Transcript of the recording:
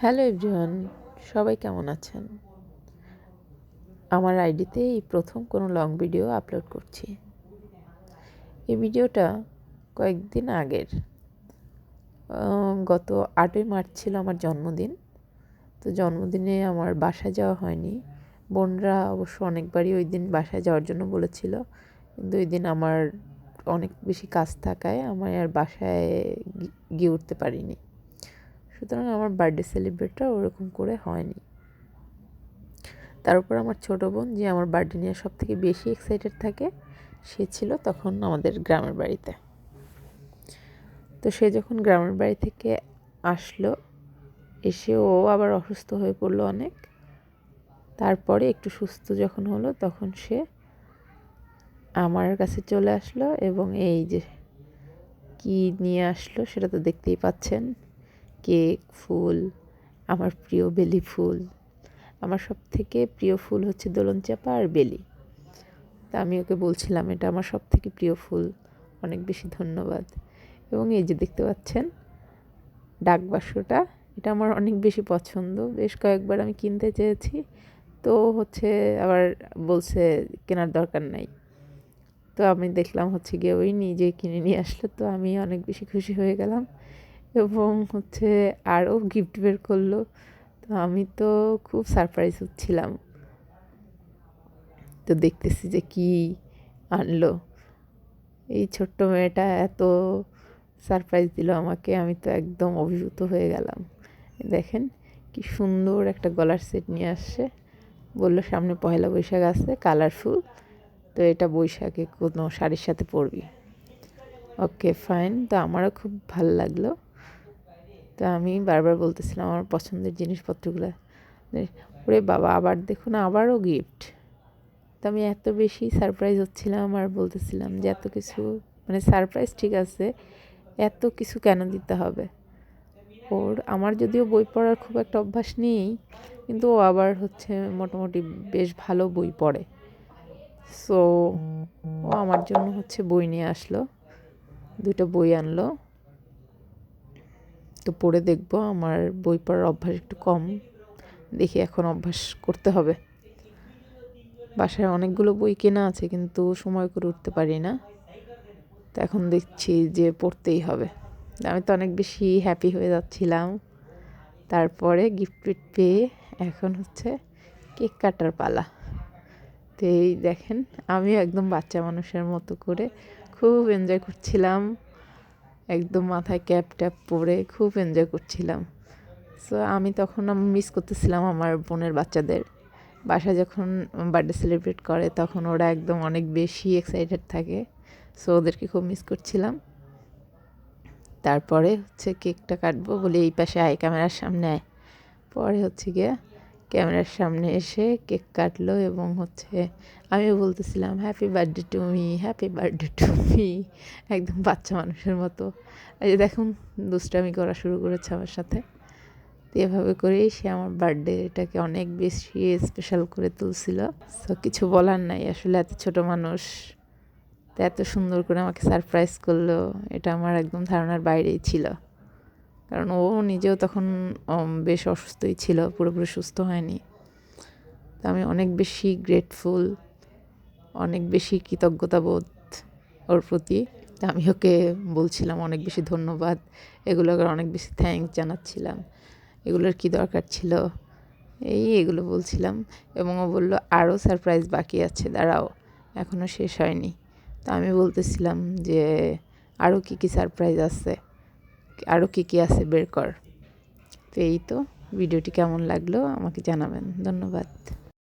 Hello everyone, সবাই কেমন আছেন? আমার আইডিতে এই প্রথম কোনো লং ভিডিও আপলোড করছি। এই ভিডিওটা কয়েকদিন আগের। গত 8ই মার্চ ছিল আমার জন্মদিন। তো জন্মদিনে আমার বাসায় যাওয়া হয়নি। বোনরা অবশ্য অনেকবারই ওই দিন বাসায় যাওয়ার জন্য বলেছিল, কিন্তু ওই দিন আমার অনেক বেশি কাজ থাকায় আমি আর বাসায় গিয়ে উঠতে পারিনি। সুতরাং আমার বার্থডে সেলিব্রেটটা ওরকম করে হয়নি। তার উপর আমার ছোটো বোন, যে আমার বার্থডে নিয়ে সব থেকে বেশি এক্সাইটেড থাকে, সে ছিল তখন আমাদের গ্রামের বাড়িতে। তো সে যখন গ্রামের বাড়ি থেকে আসলো, এসে ও আবার অসুস্থ হয়ে পড়লো অনেক। তারপরে একটু সুস্থ যখন হলো, তখন সে আমার কাছে চলে আসলো এবং এই যে কি নিয়ে আসলো সেটা তো দেখতেই পাচ্ছেন। কেক, ফুল, আমার প্রিয় বেলি ফুল। আমার সব থেকে প্রিয় ফুল হচ্ছে দোলনচাঁপা আর বেলি। তা আমি ওকে বলছিলাম, এটা আমার সব থেকে প্রিয় ফুল, অনেক বেশি ধন্যবাদ। এবং এই যে দেখতে পাচ্ছেন ডাক বাক্সটা, এটা আমার অনেক বেশি পছন্দ। বেশ কয়েকবার আমি কিনতে চেয়েছি, তো আবার বলছে কেনার দরকার নাই। তো আমি দেখলাম গিয়ে ওই নিজে কিনে নিয়ে আসলো, তো আমি অনেক বেশি খুশি হয়ে গেলাম। এবং আরও গিফট বের করলো, তো আমি তো খুব সারপ্রাইজ হচ্ছিলাম। তো দেখতেছি যে কি আনলো। এই ছোট্ট মেয়েটা এত সারপ্রাইজ দিল আমাকে, আমি তো একদম অভিভূত হয়ে গেলাম। দেখেন কি সুন্দর একটা গলার সেট নিয়ে আসছে। বললো সামনে পয়লা বৈশাখ আছে, কালারফুল, তো এটা বৈশাখে কোনো শাড়ির সাথে পরবি। ওকে ফাইন, তো আমারও খুব ভালো লাগলো। তো আমি বারবার বলতেছিলাম আমার পছন্দের জিনিসপত্রগুলো। ওরে বাবা, আবার দেখুন আবারও গিফট। তো আমি এত বেশি সারপ্রাইজ হচ্ছিলাম আর বলতেছিলাম যে এত কিছু, মানে সারপ্রাইজ ঠিক আছে, এত কিছু কেন দিতে হবে আমার যদিও বই পড়ার খুব একটা অভ্যাস নেই, কিন্তু ও আবার মোটামুটি বেশ ভালো বই পড়ে। সো ও আমার জন্য বই নিয়ে আসলো, 2টা বই আনলো। তো পড়ে দেখবো। আমার বই পড়ার অভ্যাস একটু কম, দেখি এখন অভ্যাস করতে হবে। বাসায় অনেকগুলো বই কেনা আছে, কিন্তু সময় করে উঠতে পারি না। তো এখন দেখছি যে পড়তেই হবে। আমি তো অনেক বেশি হ্যাপি হয়ে যাচ্ছিলাম। তারপরে গিফট পেয়ে এখন কেক কাটার পালা। তো এই দেখেন, আমিও একদম বাচ্চা মানুষের মতো করে খুব এনজয় করছিলাম। একদম মাথায় ক্যাপ ট্যাপ পরে খুব এনজয় করছিলাম। সো আমি তখন মিস করতেছিলাম আমার বোনের বাচ্চাদের। বাসায় যখন বার্থডে সেলিব্রেট করে তখন ওরা একদম অনেক বেশি এক্সাইটেড থাকে। সো ওদেরকে খুব মিস করছিলাম। তারপরে কেকটা কাটবো বলে এই পাশে আয়, ক্যামেরার সামনে আয়। পরে গিয়ে ক্যামেরার সামনে এসে কেক কাটলো এবং আমিও বলতেছিলাম happy birthday to me, happy birthday to me, একদম বাচ্চা মানুষের মতো। এই যে দেখুন দুষ্টামি করা শুরু করেছে আমার সাথে। তো এভাবে করেই সে আমার বার্থডেটাকে অনেক বেশি স্পেশাল করে তুলছিল। সো কিছু বলার নাই, আসলে এত ছোট মানুষ, তো এত সুন্দর করে আমাকে সারপ্রাইজ করলো, এটা আমার একদম ধারণার বাইরেই ছিল। কারণ ও নিজেও তখন বেশ অসুস্থই ছিল, পুরোপুরি সুস্থ হয়নি। তো আমি অনেক বেশি গ্রেটফুল, অনেক বেশি কৃতজ্ঞতাবোধ ওর প্রতি। তা আমি ওকে বলছিলাম অনেক বেশি ধন্যবাদ, এগুলোকে অনেক বেশি থ্যাঙ্কস জানাচ্ছিলাম, এগুলোর কি দরকার ছিল, এগুলো বলছিলাম। এবং ও বললো আরও সারপ্রাইজ বাকি আছে, দাঁড়াও, এখনও শেষ হয়নি। তো আমি বলতেছিলাম যে আরও কী কী সারপ্রাইজ আছে, আরও কী কী আছে বের কর। তো এই তো, ভিডিওটি কেমন লাগলো আমাকে জানাবেন। ধন্যবাদ।